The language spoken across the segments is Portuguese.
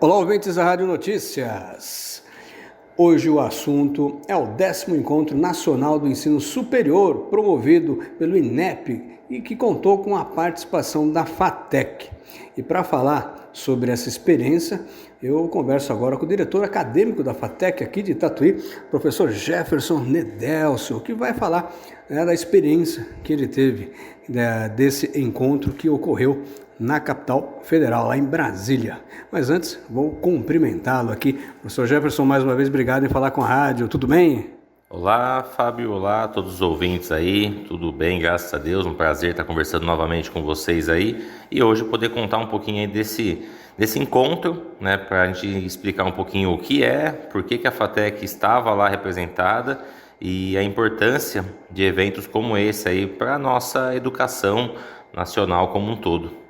Olá, ouvintes da Rádio Notícias. Hoje o assunto é o 10º Encontro Nacional do Ensino Superior, promovido pelo INEP e que contou com a participação da FATEC. E para falar sobre essa experiência, eu converso agora com o diretor acadêmico da FATEC aqui de Tatuí, professor Jefferson Nedelcio, que vai falar da experiência que ele teve desse encontro que ocorreu na capital federal, lá em Brasília. Mas antes, vou cumprimentá-lo aqui. Professor Jefferson, mais uma vez, obrigado em falar com a rádio. Tudo bem? Olá, Fábio. Olá a todos os ouvintes aí. Tudo bem, graças a Deus. Um prazer estar conversando novamente com vocês aí. E hoje poder contar um pouquinho aí desse encontro, né? Para a gente explicar um pouquinho o que é, por que a FATEC estava lá representada e a importância de eventos como esse aí para a nossa educação nacional como um todo.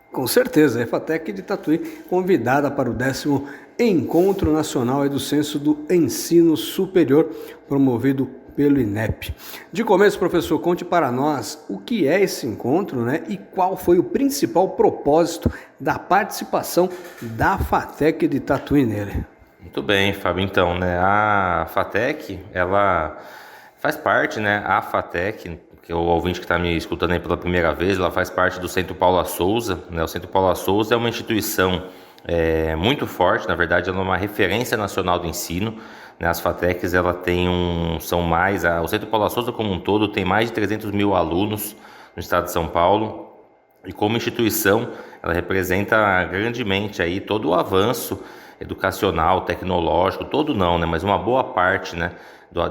Com certeza, a FATEC de Tatuí convidada para o 10º Encontro Nacional do Censo do Ensino Superior, promovido pelo INEP. De começo, professor, conte para nós o que é esse encontro, né, e qual foi o principal propósito da participação da FATEC de Tatuí nele. Muito bem, Fábio. Então, né, a FATEC, ela faz parte, né, a FATEC, que é o ouvinte que está me escutando aí pela primeira vez, ela faz parte do Centro Paula Souza, né? O Centro Paula Souza é uma instituição muito forte, na verdade ela é uma referência nacional do ensino, né? As FATECs, ela tem o Centro Paula Souza como um todo tem mais de 300 mil alunos no estado de São Paulo, e como instituição ela representa grandemente aí todo o avanço educacional, tecnológico, todo não, né? Mas uma boa parte, né,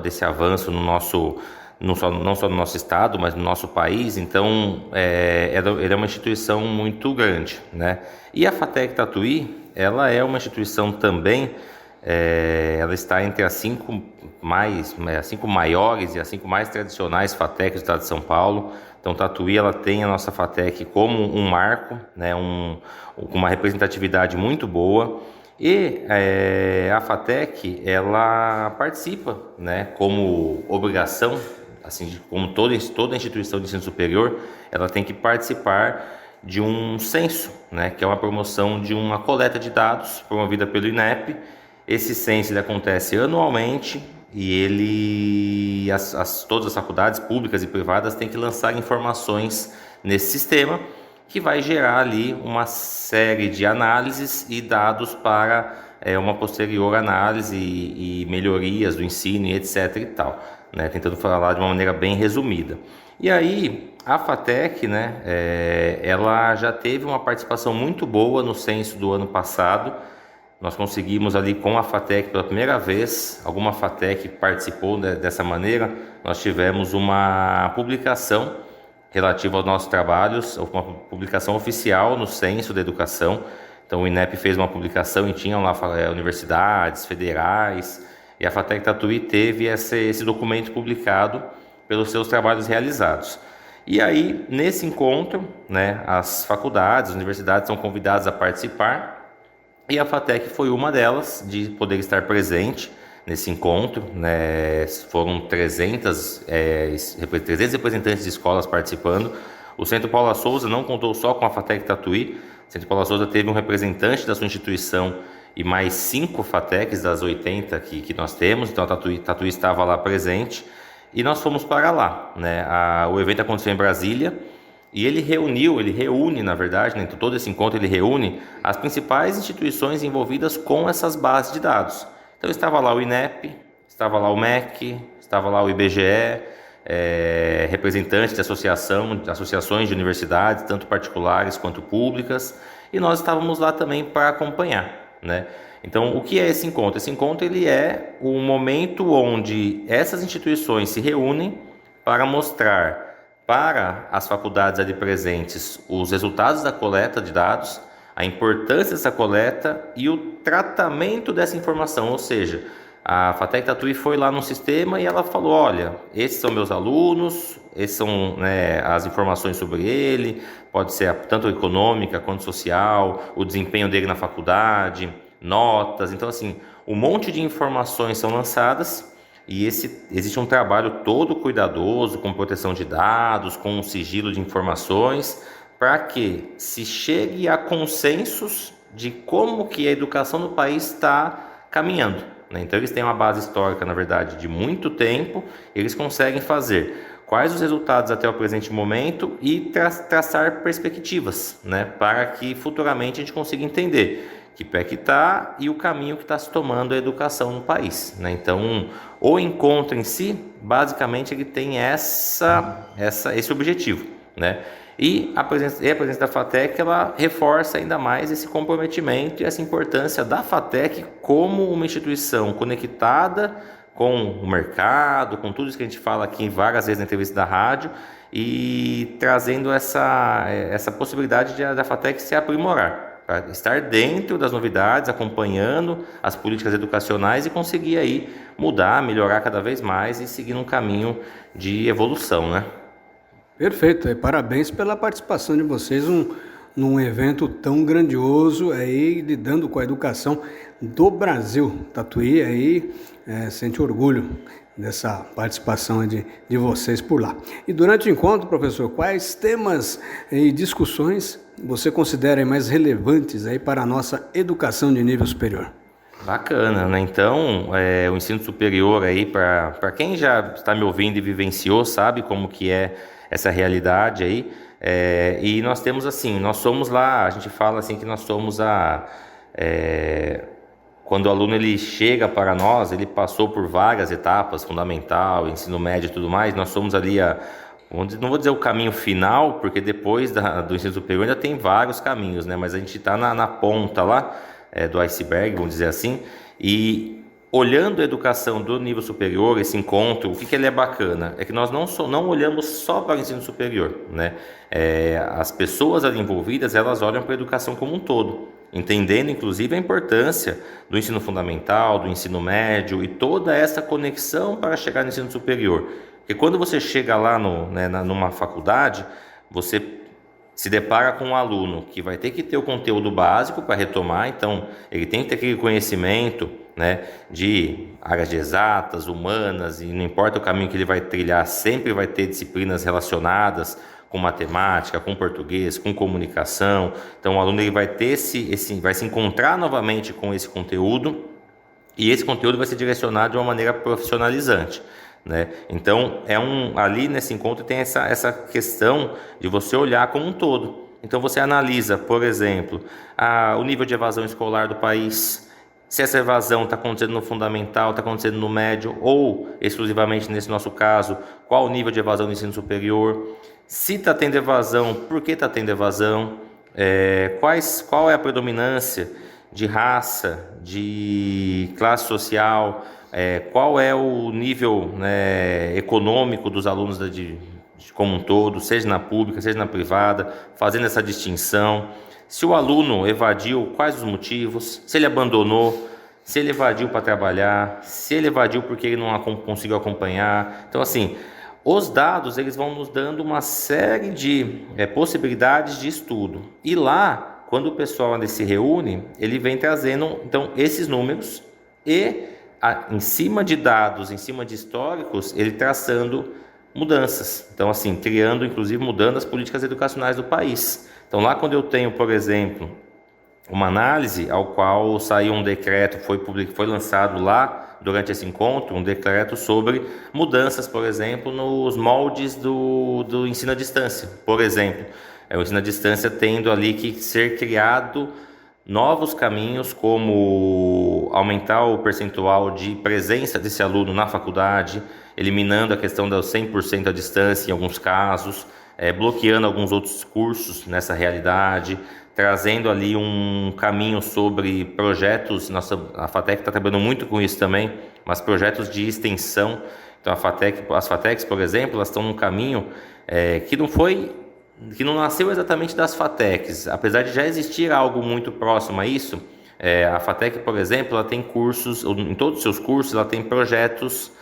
desse avanço no nosso não só no nosso estado, mas no nosso país. Então, ele é uma instituição muito grande, né? E a FATEC Tatuí, ela é uma instituição também, ela está entre as cinco maiores e as 5 mais tradicionais FATECs do estado de São Paulo. Então, Tatuí, ela tem a nossa FATEC como um marco, né? Uma representatividade muito boa. E a FATEC, ela participa, né, como obrigação, assim como toda instituição de ensino superior, ela tem que participar de um censo, né, que é uma promoção de uma coleta de dados promovida pelo INEP. Esse censo ele acontece anualmente e todas as faculdades públicas e privadas têm que lançar informações nesse sistema, que vai gerar ali uma série de análises e dados para uma posterior análise e melhorias do ensino e etc e tal, né? Tentando falar de uma maneira bem resumida. E aí, a FATEC, né, ela já teve uma participação muito boa no censo do ano passado. Nós conseguimos ali com a FATEC pela primeira vez, alguma FATEC participou dessa maneira, nós tivemos uma publicação relativa aos nossos trabalhos, uma publicação oficial no Censo da Educação. Então o INEP fez uma publicação e tinham lá universidades federais, e a FATEC Tatuí teve esse documento publicado pelos seus trabalhos realizados. E aí, nesse encontro, né, as faculdades, as universidades são convidadas a participar, e a FATEC foi uma delas, de poder estar presente nesse encontro, né? Foram 300 representantes de escolas participando. O Centro Paula Souza não contou só com a FATEC Tatuí. O Centro Paula Souza teve um representante da sua instituição e mais 5 FATECs das 80 que nós temos. Então a Tatuí estava lá presente e nós fomos para lá, né? O evento aconteceu em Brasília e ele reúne, na verdade, né? Então, todo esse encontro ele reúne as principais instituições envolvidas com essas bases de dados. Então estava lá o INEP, estava lá o MEC, estava lá o IBGE, representantes de associações de universidades, tanto particulares quanto públicas, e nós estávamos lá também para acompanhar, né? Então, o que é esse encontro? Esse encontro ele é o momento onde essas instituições se reúnem para mostrar para as faculdades ali presentes os resultados da coleta de dados, a importância dessa coleta e o tratamento dessa informação. Ou seja, a FATEC Tatuí foi lá no sistema e ela falou: olha, esses são meus alunos, esses são, né, as informações sobre ele, pode ser tanto econômica quanto social, o desempenho dele na faculdade, notas. Então, assim, um monte de informações são lançadas e existe um trabalho todo cuidadoso com proteção de dados, com sigilo de informações, para que se chegue a consensos de como que a educação no país está caminhando, né? Então eles têm uma base histórica, na verdade, de muito tempo, eles conseguem fazer quais os resultados até o presente momento e traçar perspectivas, né, para que futuramente a gente consiga entender que pé que está e o caminho que está se tomando a educação no país, né? Então, o encontro em si, basicamente, ele tem esse objetivo, né? E a presença da FATEC, ela reforça ainda mais esse comprometimento e essa importância da FATEC como uma instituição conectada com o mercado, com tudo isso que a gente fala aqui várias vezes na entrevista da rádio, e trazendo essa possibilidade da FATEC se aprimorar, para estar dentro das novidades, acompanhando as políticas educacionais e conseguir aí mudar, melhorar cada vez mais e seguir um caminho de evolução, né? Perfeito, parabéns pela participação de vocês num evento tão grandioso aí, lidando com a educação do Brasil. Tatuí aí sente orgulho dessa participação de vocês por lá. E durante o encontro, professor, quais temas e discussões você considera mais relevantes aí para a nossa educação de nível superior? Bacana, né? Então, o ensino superior aí, para quem já está me ouvindo e vivenciou, sabe como que é essa realidade aí, e nós temos assim, nós somos lá, a gente fala assim que nós somos quando o aluno ele chega para nós, ele passou por várias etapas, fundamental, ensino médio e tudo mais, nós somos ali não vou dizer o caminho final, porque depois do ensino superior ainda tem vários caminhos, né? Mas a gente está na ponta lá do iceberg, vamos dizer assim, e olhando a educação do nível superior, esse encontro, o que ele é bacana? É que nós não olhamos só para o ensino superior, né? As pessoas ali envolvidas, elas olham para a educação como um todo, entendendo inclusive a importância do ensino fundamental, do ensino médio e toda essa conexão para chegar no ensino superior. Porque quando você chega lá numa faculdade, você se depara com um aluno que vai ter que ter o conteúdo básico para retomar, então ele tem que ter aquele conhecimento, né, de áreas de exatas, humanas, e não importa o caminho que ele vai trilhar, sempre vai ter disciplinas relacionadas com matemática, com português, com comunicação. Então o aluno ele vai ter vai se encontrar novamente com esse conteúdo, e esse conteúdo vai ser direcionado de uma maneira profissionalizante, né? Então ali nesse encontro tem essa questão de você olhar como um todo. Então você analisa, por exemplo, o nível de evasão escolar do país, se essa evasão está acontecendo no fundamental, está acontecendo no médio, ou exclusivamente nesse nosso caso, qual o nível de evasão no ensino superior, se está tendo evasão, por que está tendo evasão, qual é a predominância de raça, de classe social, qual é o nível, né, econômico dos alunos como um todo, seja na pública, seja na privada, fazendo essa distinção. Se o aluno evadiu, quais os motivos, se ele abandonou, se ele evadiu para trabalhar, se ele evadiu porque ele não conseguiu acompanhar. Então, assim, os dados eles vão nos dando uma série de possibilidades de estudo. E lá, quando o pessoal se reúne, ele vem trazendo então esses números e em cima de dados, em cima de históricos, ele traçando mudanças. Então, assim, criando, inclusive, mudando as políticas educacionais do país. Então, lá quando eu tenho, por exemplo, uma análise ao qual saiu um decreto, foi lançado lá durante esse encontro, um decreto sobre mudanças, por exemplo, nos moldes do ensino à distância. Por exemplo, o ensino à distância tendo ali que ser criado novos caminhos, como aumentar o percentual de presença desse aluno na faculdade, eliminando a questão do 100% à distância em alguns casos, bloqueando alguns outros cursos nessa realidade, trazendo ali um caminho sobre projetos. A FATEC está trabalhando muito com isso também, mas projetos de extensão. Então as FATECs, por exemplo, elas estão num caminho que não nasceu exatamente das FATECs, apesar de já existir algo muito próximo a isso. A FATEC, por exemplo, ela tem cursos, em todos os seus cursos ela tem projetos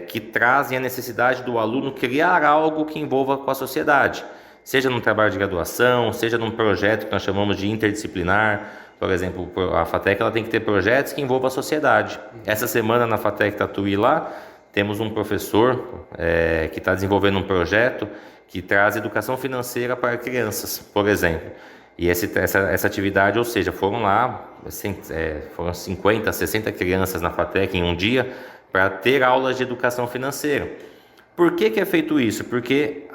que trazem a necessidade do aluno criar algo que envolva com a sociedade, seja num trabalho de graduação, seja num projeto que nós chamamos de interdisciplinar. Por exemplo, a FATEC ela tem que ter projetos que envolvam a sociedade. Essa semana na FATEC Tatuí lá, temos um professor que está desenvolvendo um projeto que traz educação financeira para crianças, por exemplo. E essa atividade, ou seja, foram lá, foram 50, 60 crianças na FATEC em um dia para ter aulas de educação financeira. Por que é feito isso? Porque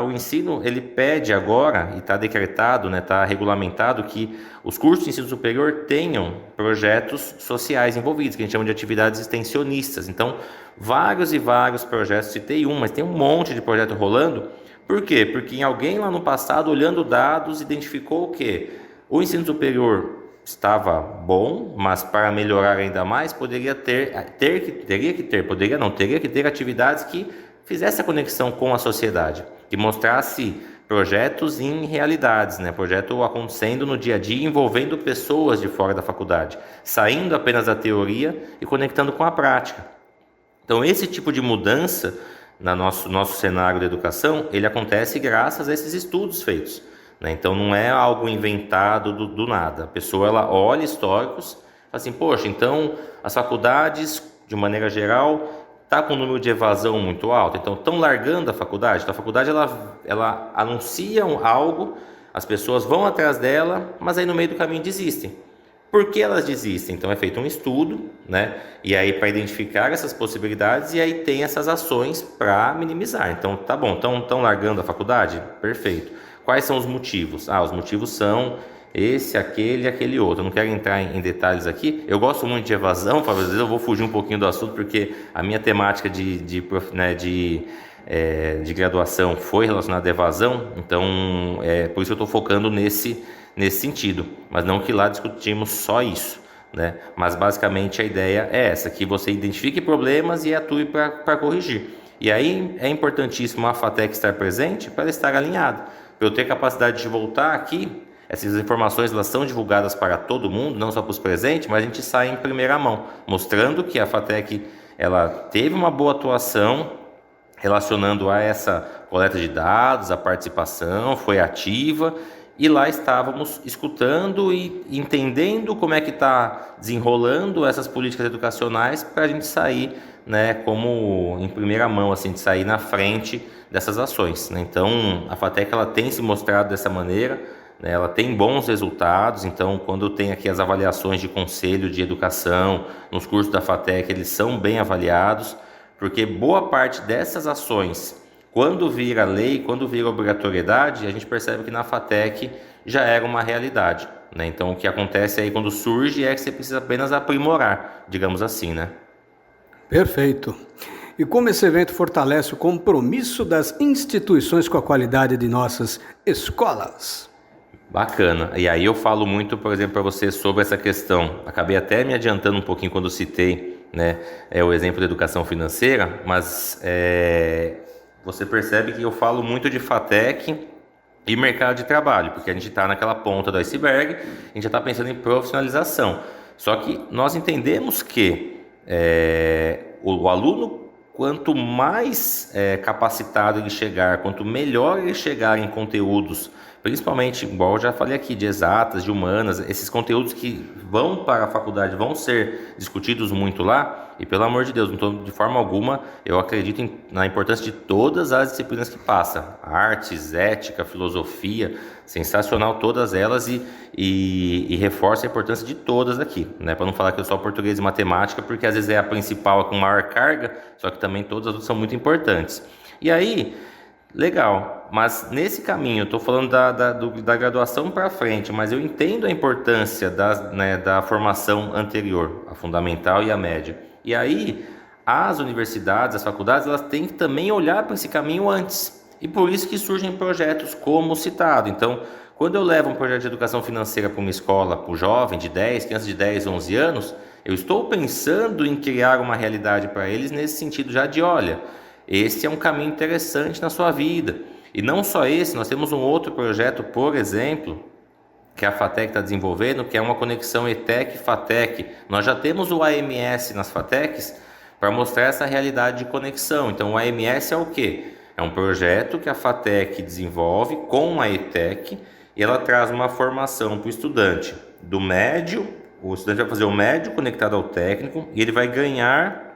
o ensino, ele pede agora, e está decretado, né, está regulamentado, que os cursos de ensino superior tenham projetos sociais envolvidos, que a gente chama de atividades extensionistas. Então, vários e vários projetos, citei mas tem um monte de projeto rolando. Por quê? Porque alguém lá no passado, olhando dados, identificou o quê? O ensino superior estava bom, mas para melhorar ainda mais, teria que ter atividades que fizesse a conexão com a sociedade, que mostrasse projetos em realidades, né? Projeto acontecendo no dia a dia, envolvendo pessoas de fora da faculdade, saindo apenas da teoria e conectando com a prática. Então, esse tipo de mudança no nosso cenário da educação, ele acontece graças a esses estudos feitos, né? Então, não é algo inventado do nada. A pessoa, ela olha históricos, fala assim, poxa, então as faculdades, de maneira geral, está com um número de evasão muito alto, então estão largando a faculdade. Então, a faculdade ela anuncia algo, as pessoas vão atrás dela, mas aí no meio do caminho desistem. Por que elas desistem? Então é feito um estudo, né? E aí para identificar essas possibilidades, e aí tem essas ações para minimizar. Então tá bom, estão largando a faculdade? Perfeito. Quais são os motivos? Os motivos são esse, aquele e aquele outro. Eu não quero entrar em detalhes aqui. Eu gosto muito de evasão, às vezes eu vou fugir um pouquinho do assunto, porque a minha temática de graduação foi relacionada à evasão, então por isso eu estou focando nesse sentido, mas não que lá discutimos só isso, né? Mas basicamente a ideia é essa, que você identifique problemas e atue para corrigir. E aí é importantíssimo a FATEC estar presente para ela estar alinhada, para eu ter capacidade de voltar aqui. Essas informações, elas são divulgadas para todo mundo, não só para os presentes, mas a gente sai em primeira mão, mostrando que a FATEC ela teve uma boa atuação relacionando a essa coleta de dados, a participação, foi ativa, e lá estávamos escutando e entendendo como é que está desenrolando essas políticas educacionais para a gente sair, né, como em primeira mão, assim, de sair na frente dessas ações, né? Então, a FATEC ela tem se mostrado dessa maneira, né? Ela tem bons resultados. Então, quando tem aqui as avaliações de conselho de educação, nos cursos da FATEC, eles são bem avaliados, porque boa parte dessas ações, quando vira lei, quando vira obrigatoriedade, a gente percebe que na FATEC já era uma realidade, né? Então, o que acontece aí quando surge é que você precisa apenas aprimorar, digamos assim, né? Perfeito. E como esse evento fortalece o compromisso das instituições com a qualidade de nossas escolas? Bacana. E aí eu falo muito, por exemplo, para você sobre essa questão. Acabei até me adiantando um pouquinho quando citei, né, o exemplo da educação financeira, mas você percebe que eu falo muito de FATEC e mercado de trabalho, porque a gente está naquela ponta do iceberg, a gente já está pensando em profissionalização. Só que nós entendemos que o aluno, quanto mais capacitado ele chegar, quanto melhor ele chegar em conteúdos, principalmente, igual eu já falei aqui, de exatas, de humanas, esses conteúdos que vão para a faculdade vão ser discutidos muito lá, e pelo amor de Deus, não tô, de forma alguma, eu acredito na importância de todas as disciplinas que passa, artes, ética, filosofia, sensacional todas elas, e reforça a importância de todas aqui, né? Para não falar que eu só português e matemática, porque às vezes é a principal com maior carga, só que também todas as outras são muito importantes. E aí, legal, mas nesse caminho, eu estou falando da graduação para frente, mas eu entendo a importância da formação anterior, a fundamental e a média. E aí, as universidades, as faculdades, elas têm que também olhar para esse caminho antes. E por isso que surgem projetos como citado. Então, quando eu levo um projeto de educação financeira para uma escola, para o jovem de 10, crianças de 10, 11 anos, eu estou pensando em criar uma realidade para eles nesse sentido já de, olha, esse é um caminho interessante na sua vida. E não só esse, nós temos um outro projeto, por exemplo, que a FATEC está desenvolvendo, que é uma conexão ETEC-FATEC. Nós já temos o AMS nas FATECs para mostrar essa realidade de conexão. Então, o AMS é o quê? É um projeto que a FATEC desenvolve com a ETEC, e ela traz uma formação para o estudante do médio. O estudante vai fazer o médio conectado ao técnico, e ele vai ganhar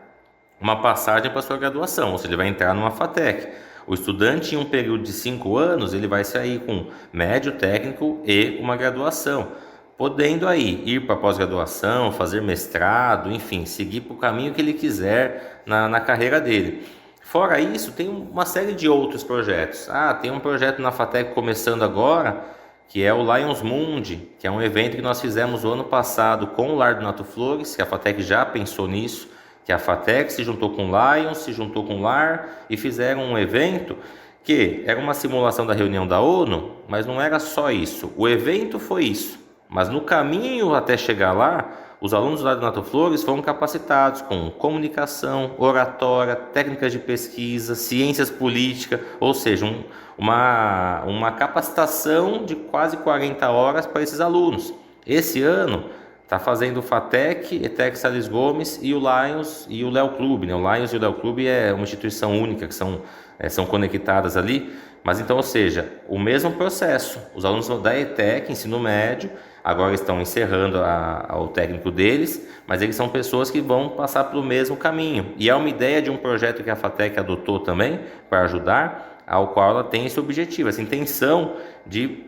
uma passagem para a sua graduação, ou seja, ele vai entrar numa FATEC. O estudante, em um período de 5 anos, ele vai sair com médio técnico e uma graduação, podendo aí ir para pós-graduação, fazer mestrado, enfim, seguir para o caminho que ele quiser na carreira dele. Fora isso, tem uma série de outros projetos. Tem um projeto na FATEC começando agora, que é o Lions Mundi, que é um evento que nós fizemos o ano passado com o Lar do Nato Flores, que a FATEC já pensou nisso, que a FATEC se juntou com o Lions, se juntou com o Lar e fizeram um evento que era uma simulação da reunião da ONU, mas não era só isso. O evento foi isso, mas no caminho até chegar lá, os alunos lá do Nato Flores foram capacitados com comunicação, oratória, técnicas de pesquisa, ciências políticas, ou seja, uma capacitação de quase 40 horas para esses alunos. Esse ano está fazendo o FATEC, ETEC Salles Gomes e o Lions e o Léo Clube. Né? O Lions e o Léo Clube é uma instituição única, que são conectadas ali, mas então, ou seja, o mesmo processo. Os alunos da ETEC, ensino médio, agora estão encerrando o técnico deles, mas eles são pessoas que vão passar pelo mesmo caminho. E é uma ideia de um projeto que a FATEC adotou também para ajudar, ao qual ela tem esse objetivo, essa intenção de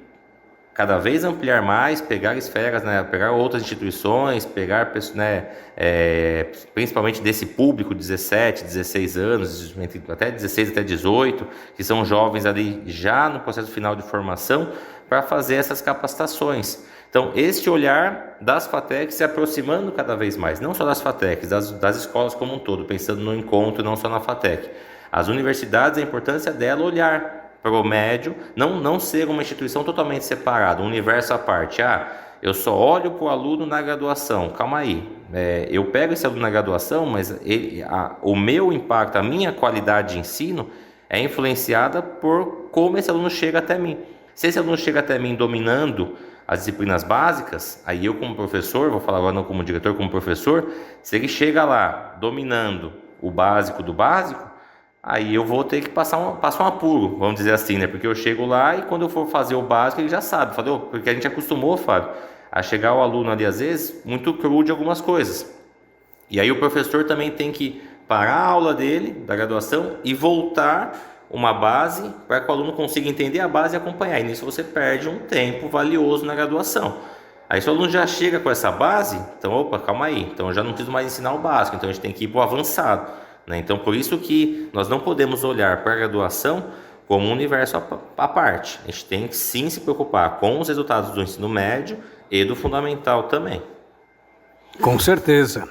cada vez ampliar mais, pegar esferas, né, pegar outras instituições, pegar, né, principalmente desse público, 17, 16 anos, até 16 até 18, que são jovens ali já no processo final de formação, para fazer essas capacitações. Então, este olhar das FATECs se aproximando cada vez mais, não só das FATECs, das escolas como um todo, pensando no encontro, não só na FATEC. As universidades, a importância dela olhar para o médio, não ser uma instituição totalmente separada, um universo à parte. Eu só olho para o aluno na graduação. Calma aí, eu pego esse aluno na graduação, mas o meu impacto, a minha qualidade de ensino é influenciada por como esse aluno chega até mim. Se esse aluno chega até mim dominando as disciplinas básicas, aí eu como professor, vou falar agora não como diretor, como professor, se ele chega lá dominando o básico do básico, aí eu vou ter que passar um apuro, vamos dizer assim, né? Porque eu chego lá e quando eu for fazer o básico, ele já sabe, porque a gente acostumou, Fábio, a chegar o aluno ali, às vezes, muito cru de algumas coisas. E aí o professor também tem que parar a aula dele, da graduação, e voltar uma base para que o aluno consiga entender a base e acompanhar. E nisso você perde um tempo valioso na graduação. Aí se o aluno já chega com essa base, então, opa, calma aí, então eu já não preciso mais ensinar o básico, então a gente tem que ir para o avançado. Então, por isso que nós não podemos olhar para a graduação como um universo à parte. A gente tem que sim se preocupar com os resultados do ensino médio e do fundamental também. Com certeza.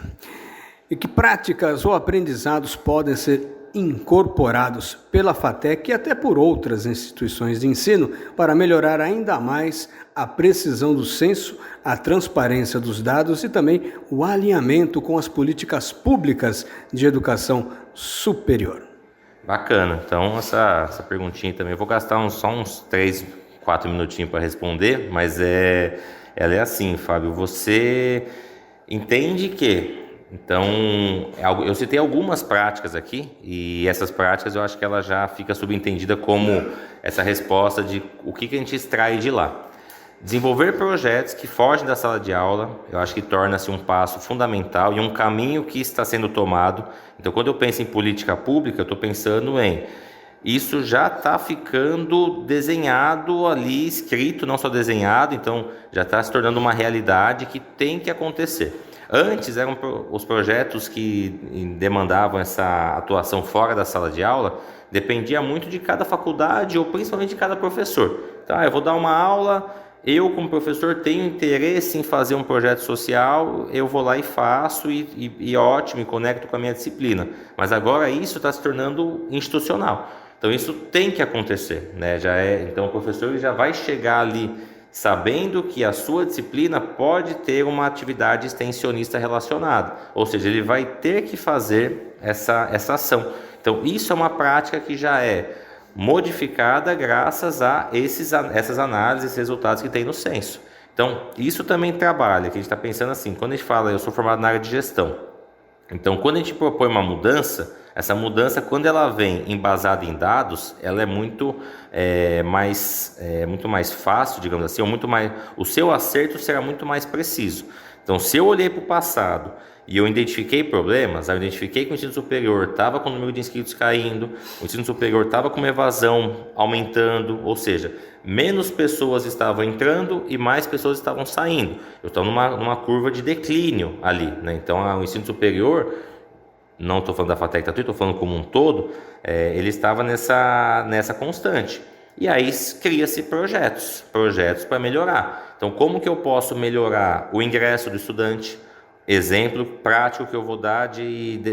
E que práticas ou aprendizados podem ser incorporados pela FATEC e até por outras instituições de ensino para melhorar ainda mais a precisão do censo, a transparência dos dados e também o alinhamento com as políticas públicas de educação superior? Bacana. Então, essa perguntinha também, eu vou gastar só uns 3, 4 minutinhos para responder, mas ela é assim, Fábio, você entende que... Então, eu citei algumas práticas aqui e essas práticas eu acho que ela já fica subentendida como essa resposta de o que a gente extrai de lá. Desenvolver projetos que fogem da sala de aula, eu acho que torna-se um passo fundamental e um caminho que está sendo tomado. Então, quando eu penso em política pública, eu estou pensando em isso já está ficando desenhado ali, escrito, não só desenhado, então já está se tornando uma realidade que tem que acontecer. Antes eram os projetos que demandavam essa atuação fora da sala de aula, dependia muito de cada faculdade ou principalmente de cada professor. Então, eu vou dar uma aula, eu como professor tenho interesse em fazer um projeto social, eu vou lá e faço e ótimo, me conecto com a minha disciplina. Mas agora isso está se tornando institucional. Então isso tem que acontecer, né? Então o professor ele já vai chegar ali sabendo que a sua disciplina pode ter uma atividade extensionista relacionada, ou seja, ele vai ter que fazer essa ação. Então, isso é uma prática que já é modificada graças a essas análises, esses resultados que tem no censo. Então, isso também trabalha, que a gente está pensando assim, quando a gente fala, eu sou formado na área de gestão, então, quando a gente propõe uma mudança, Essa mudança, quando ela vem embasada em dados, ela é muito muito mais fácil, digamos assim, ou muito mais, o seu acerto será muito mais preciso. Então, se eu olhei para o passado e eu identifiquei problemas, eu identifiquei que o ensino superior estava com o número de inscritos caindo, o ensino superior estava com uma evasão aumentando, ou seja, menos pessoas estavam entrando e mais pessoas estavam saindo. Eu estou numa curva de declínio ali, né? Então, o ensino superior, não estou falando da FATEC Tatuí, estou falando como um todo, ele estava nessa constante. E aí cria-se projetos para melhorar. Então, como que eu posso melhorar o ingresso do estudante? Exemplo prático que eu vou dar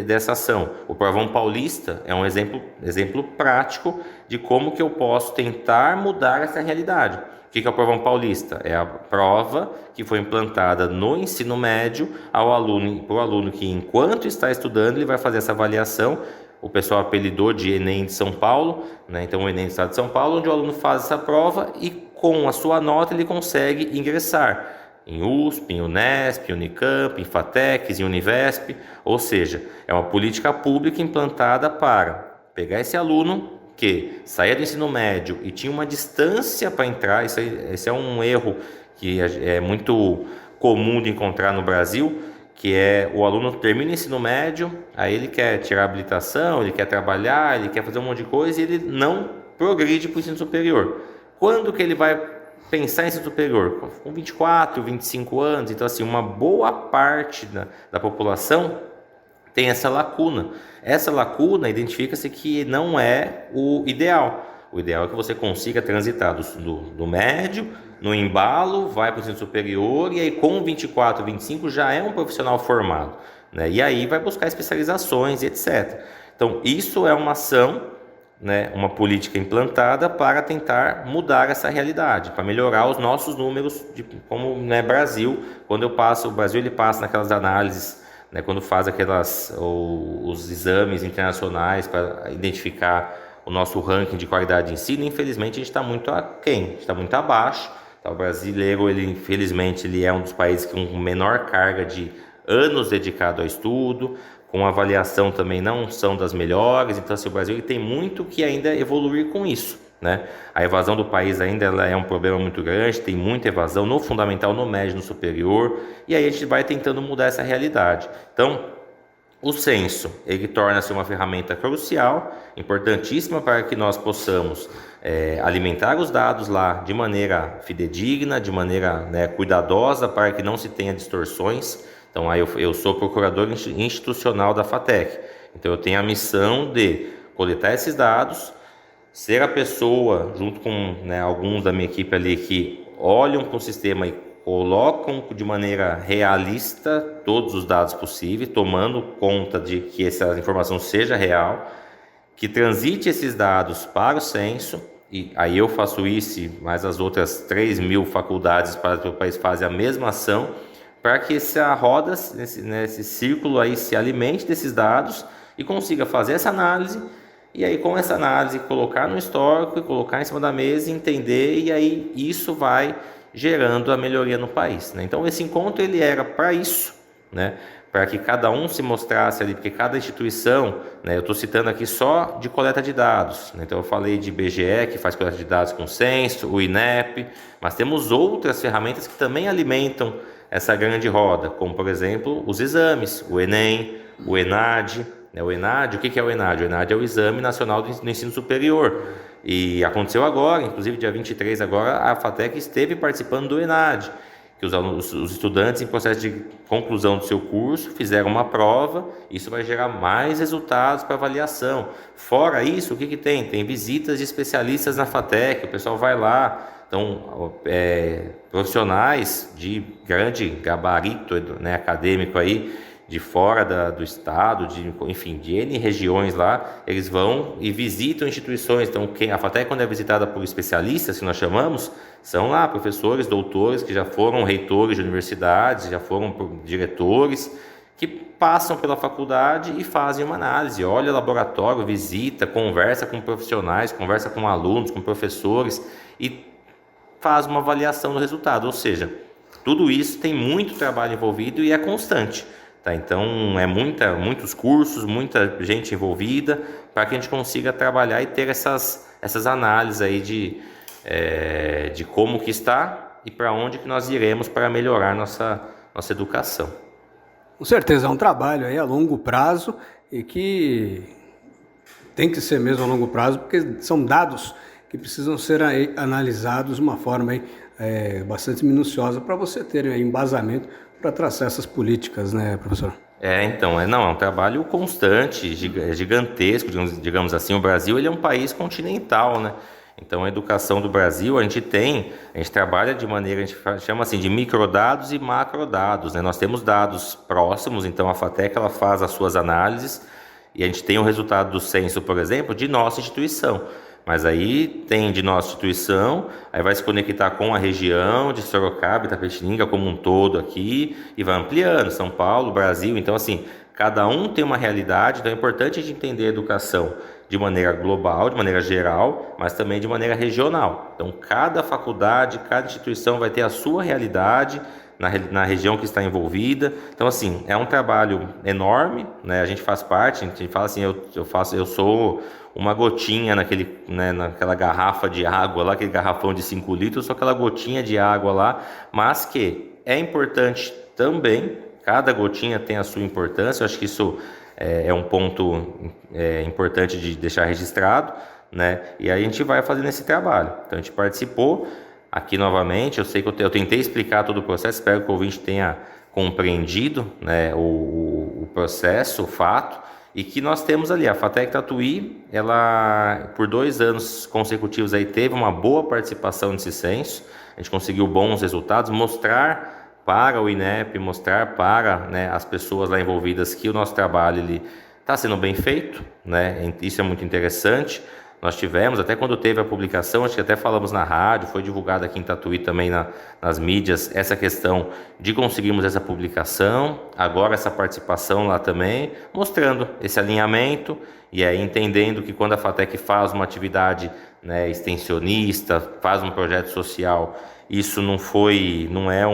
dessa ação. O Provão Paulista é um exemplo prático de como que eu posso tentar mudar essa realidade. O que é o Provão Paulista? É a prova que foi implantada no ensino médio para o aluno que, enquanto está estudando, ele vai fazer essa avaliação. O pessoal apelidou de Enem de São Paulo, né? Então o Enem do Estado de São Paulo, onde o aluno faz essa prova e com a sua nota ele consegue ingressar em USP, em Unesp, em Unicamp, em FATECs, em Univesp, ou seja, é uma política pública implantada para pegar esse aluno que saía do ensino médio e tinha uma distância para entrar. Esse é um erro que é muito comum de encontrar no Brasil, que é o aluno termina o ensino médio, aí ele quer tirar a habilitação, ele quer trabalhar, ele quer fazer um monte de coisa e ele não progride para o ensino superior. Quando que ele vai pensar em ensino superior? Com 24, 25 anos. Então, assim, uma boa parte da população tem essa lacuna. Essa lacuna identifica-se que não é o ideal. O ideal é que você consiga transitar do médio, no embalo, vai para o ensino superior e aí com 24, 25 já é um profissional formado, né? E aí vai buscar especializações e etc. Então, isso é uma ação, né, uma política implantada para tentar mudar essa realidade, para melhorar os nossos números, como, né, Brasil, o Brasil ele passa naquelas análises, né, quando faz os exames internacionais para identificar o nosso ranking de qualidade de ensino. Infelizmente a gente está muito aquém, a gente está muito abaixo. O brasileiro, infelizmente, ele é um dos países com menor carga de anos dedicado ao estudo, com avaliação também não são das melhores. Então, assim, o Brasil ele tem muito que ainda evoluir com isso, né? A evasão do país ainda é um problema muito grande, tem muita evasão no fundamental, no médio, no superior, e aí a gente vai tentando mudar essa realidade. Então, o censo, ele torna-se uma ferramenta crucial, importantíssima para que nós possamos alimentar os dados lá de maneira fidedigna, de maneira, né, cuidadosa, para que não se tenha distorções. Então, aí eu sou procurador institucional da FATEC, então eu tenho a missão de coletar esses dados, ser a pessoa, junto com, né, alguns da minha equipe ali, que olham para o sistema e colocam de maneira realista todos os dados possíveis, tomando conta de que essa informação seja real, que transite esses dados para o censo, e aí eu faço isso, mas as outras 3.000 faculdades para o país fazem a mesma ação, para que essa roda, esse círculo aí se alimente desses dados e consiga fazer essa análise, e aí com essa análise colocar no histórico, colocar em cima da mesa, entender, e aí isso vai gerando a melhoria no país, né? Então esse encontro ele era para isso, né? Para que cada um se mostrasse ali, porque cada instituição, né? Eu estou citando aqui só de coleta de dados, né? Então eu falei de IBGE, que faz coleta de dados com censo, o INEP, mas temos outras ferramentas que também alimentam essa grande roda, como por exemplo os exames, o Enem, o ENAD, né? O ENAD, o que é o ENAD? O ENAD é o Exame Nacional do Ensino Superior. E aconteceu agora, inclusive dia 23 agora, a FATEC esteve participando do ENAD, que os estudantes em processo de conclusão do seu curso fizeram uma prova, isso vai gerar mais resultados para avaliação. Fora isso, o que tem? Tem visitas de especialistas na FATEC, o pessoal vai lá, então profissionais de grande gabarito, né, acadêmico aí, de fora do estado, enfim, de N regiões lá, eles vão e visitam instituições. Então, a FATEC, quando é visitada por especialistas, que nós chamamos, são lá professores, doutores, que já foram reitores de universidades, já foram diretores, que passam pela faculdade e fazem uma análise, olha o laboratório, visita, conversa com profissionais, conversa com alunos, com professores e faz uma avaliação do resultado. Ou seja, tudo isso tem muito trabalho envolvido e é constante. Tá? Então, muitos cursos, muita gente envolvida, para que a gente consiga trabalhar e ter essas análises aí de como que está e para onde que nós iremos para melhorar nossa educação. Com certeza, é um trabalho aí a longo prazo e que tem que ser mesmo a longo prazo, porque são dados que precisam ser aí analisados de uma forma aí, bastante minuciosa para você ter aí embasamento para traçar essas políticas, né, professor? Então, é um trabalho constante, gigantesco, digamos assim. O Brasil, ele é um país continental, né? Então, a educação do Brasil, a gente trabalha de maneira, a gente chama assim de microdados e macrodados, né? Nós temos dados próximos, então a FATEC, ela faz as suas análises e a gente tem o resultado do censo, por exemplo, de nossa instituição. Mas aí tem de nossa instituição, aí vai se conectar com a região de Sorocaba, Itapetininga como um todo aqui, e vai ampliando, São Paulo, Brasil. Então, assim, cada um tem uma realidade, então é importante a gente entender a educação de maneira global, de maneira geral, mas também de maneira regional. Então, cada faculdade, cada instituição vai ter a sua realidade na região que está envolvida. Então, assim, é um trabalho enorme, né? A gente faz parte, a gente fala assim, eu sou uma gotinha naquela garrafa de água lá, aquele garrafão de 5 litros, eu sou aquela gotinha de água lá, mas que é importante também, cada gotinha tem a sua importância. Eu acho que isso é um ponto importante de deixar registrado, né? E aí a gente vai fazendo esse trabalho. Então a gente participou aqui novamente. Eu sei que eu tentei explicar todo o processo, espero que o ouvinte tenha compreendido, né, o processo, o fato, e que nós temos ali a FATEC Tatuí, ela por 2 anos consecutivos aí teve uma boa participação nesse censo. A gente conseguiu bons resultados, mostrar para o INEP, mostrar para, né, as pessoas lá envolvidas que o nosso trabalho está sendo bem feito, né? Isso é muito interessante. Nós tivemos, até quando teve a publicação, acho que até falamos na rádio, foi divulgado aqui em Tatuí também nas mídias, essa questão de conseguirmos essa publicação, agora essa participação lá também, mostrando esse alinhamento e aí entendendo que quando a FATEC faz uma atividade, né, extensionista, faz um projeto social, isso não é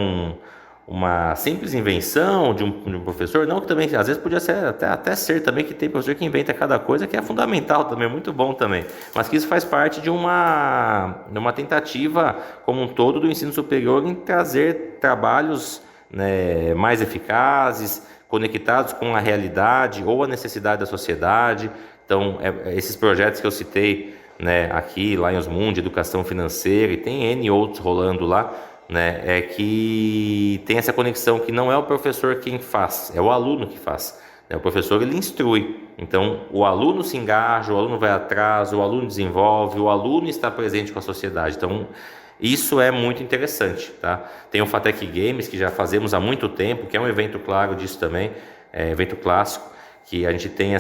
uma simples invenção de um professor, não, que também às vezes podia ser até ser também, que tem professor que inventa cada coisa, que é fundamental também, muito bom também, mas que isso faz parte de uma tentativa como um todo do ensino superior em trazer trabalhos, né, mais eficazes, conectados com a realidade ou a necessidade da sociedade. Então, esses projetos que eu citei, né, aqui, lá em Osmundo, de educação financeira, e tem N outros rolando lá, né, é que tem essa conexão que não é o professor quem faz, é o aluno que faz, né? O professor, ele instrui, então o aluno se engaja, o aluno vai atrás, o aluno desenvolve, o aluno está presente com a sociedade. Então isso é muito interessante, tá? Tem o FATEC Games, que já fazemos há muito tempo, que é um evento claro disso também, evento clássico, que a gente tem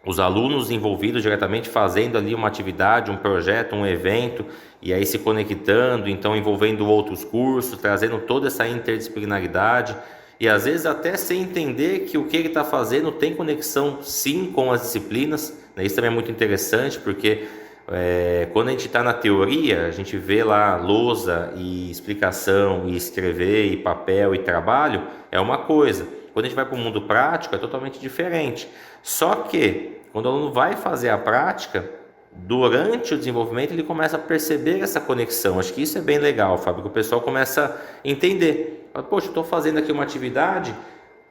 os alunos envolvidos diretamente fazendo ali uma atividade, um projeto, um evento, e aí se conectando, então envolvendo outros cursos, trazendo toda essa interdisciplinaridade, e às vezes até sem entender que o que ele está fazendo tem conexão sim com as disciplinas, né? Isso também é muito interessante, porque quando a gente está na teoria, a gente vê lá lousa e explicação, e escrever, e papel, e trabalho, é uma coisa. Quando a gente vai para o mundo prático, é totalmente diferente. Só que, quando o aluno vai fazer a prática, durante o desenvolvimento, ele começa a perceber essa conexão. Acho que isso é bem legal, Fábio, que o pessoal começa a entender. Poxa, eu estou fazendo aqui uma atividade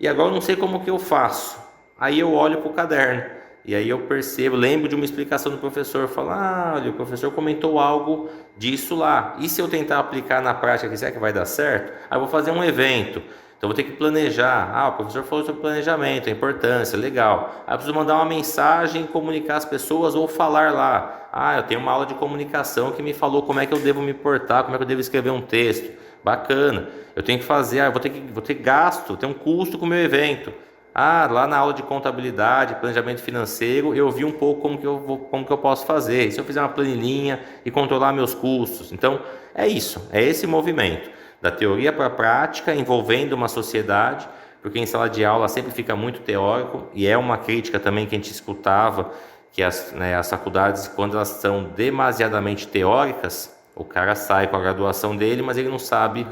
e agora eu não sei como que eu faço. Aí eu olho para o caderno e aí eu percebo, lembro de uma explicação do professor, falo, olha, o professor comentou algo disso lá. E se eu tentar aplicar na prática, será que vai dar certo? Aí eu vou fazer um evento. Então vou ter que planejar. O professor falou sobre planejamento, a importância, legal. Aí eu preciso mandar uma mensagem, comunicar as pessoas ou falar lá. Eu tenho uma aula de comunicação que me falou como é que eu devo me portar, como é que eu devo escrever um texto. Bacana. Eu tenho que fazer, vou ter gasto, tem um custo com o meu evento. Lá na aula de contabilidade, planejamento financeiro, eu vi um pouco como que eu posso fazer. E se eu fizer uma planilhinha e controlar meus custos. Então é isso, é esse movimento. Da teoria para a prática, envolvendo uma sociedade, porque em sala de aula sempre fica muito teórico, e é uma crítica também que a gente escutava, que as faculdades, quando elas são demasiadamente teóricas, O cara sai com a graduação dele, mas ele não sabe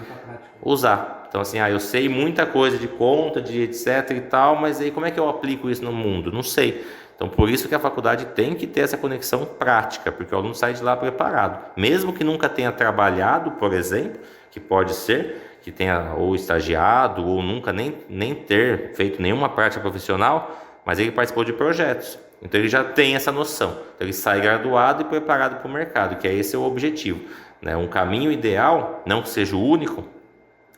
usar. Então assim, eu sei muita coisa de conta, de etc e tal, mas aí como é que eu aplico isso no mundo? Não sei. Então por isso que a faculdade tem que ter essa conexão prática, porque o aluno sai de lá preparado. Mesmo que nunca tenha trabalhado, por exemplo, que pode ser, que tenha ou estagiado, ou nunca nem ter feito nenhuma prática profissional, mas ele participou de projetos. Então ele já tem essa noção. Então ele sai graduado e preparado para o mercado, que é esse o objetivo, né? Um caminho ideal, não que seja o único,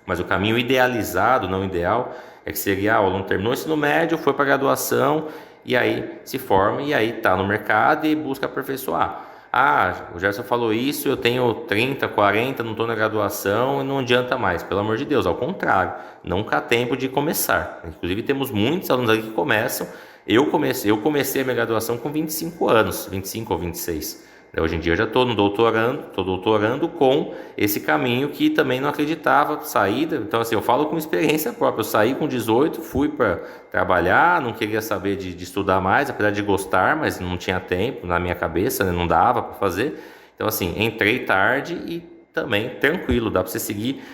mas o caminho idealizado, não ideal, é que seria o aluno terminou o ensino médio, foi para a graduação, e aí se forma, e aí está no mercado e busca aperfeiçoar. O Gerson falou isso, eu tenho 30, 40, não estou na graduação e não adianta mais. Pelo amor de Deus, ao contrário, nunca há tempo de começar. Inclusive temos muitos alunos aqui que começam. Eu comecei a minha graduação com 25 anos, 25 ou 26. Hoje em dia eu já estou doutorando com esse caminho que também não acreditava, saída. Então assim, eu falo com experiência própria, eu saí com 18, fui para trabalhar, não queria saber de estudar mais, apesar de gostar, mas não tinha tempo na minha cabeça, né? Não dava para fazer. Então assim, entrei tarde e também tranquilo, dá para você seguir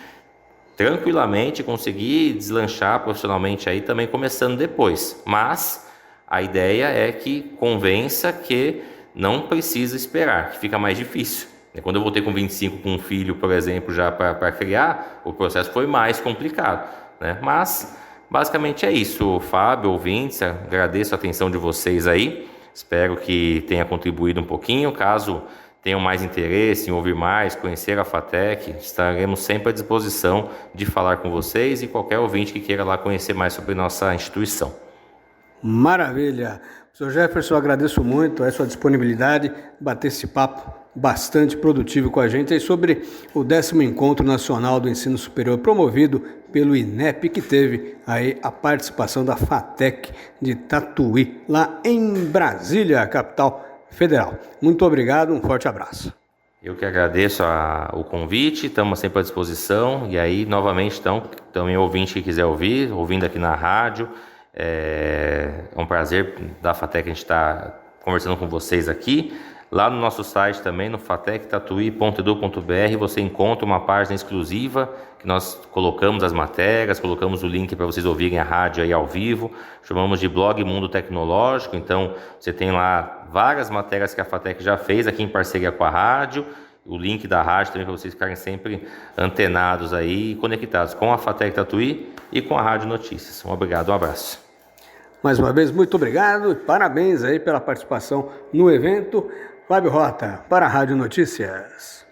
tranquilamente, conseguir deslanchar profissionalmente aí também começando depois. Mas a ideia é que convença que não precisa esperar, que fica mais difícil. Quando eu voltei com 25 com um filho, por exemplo, já para criar, o processo foi mais complicado, né? Mas basicamente é isso, Fábio, ouvintes, agradeço a atenção de vocês aí, espero que tenha contribuído um pouquinho. Caso tenham mais interesse em ouvir mais, conhecer a FATEC, estaremos sempre à disposição de falar com vocês e qualquer ouvinte que queira lá conhecer mais sobre nossa instituição. Maravilha! Professor Jefferson, eu agradeço muito a sua disponibilidade, bater esse papo bastante produtivo com a gente aí sobre o 10º Encontro Nacional do Ensino Superior promovido pelo INEP, que teve aí a participação da FATEC de Tatuí, lá em Brasília, capital federal. Muito obrigado, um forte abraço. Eu que agradeço o convite, estamos sempre à disposição, e aí novamente então, também ouvinte que quiser ouvir, ouvindo aqui na rádio, é um prazer da FATEC a gente estar conversando com vocês aqui. Lá no nosso site também, no fatectatuí.edu.br, você encontra uma página exclusiva que nós colocamos as matérias, colocamos o link para vocês ouvirem a rádio aí ao vivo, chamamos de Blog Mundo Tecnológico. Então você tem lá várias matérias que a FATEC já fez aqui em parceria com a rádio, o link da rádio também para vocês ficarem sempre antenados aí, conectados com a FATEC Tatuí e com a Rádio Notícias. Obrigado, um abraço. Mais uma vez, muito obrigado e parabéns aí pela participação no evento. Fábio Rota, para a Rádio Notícias.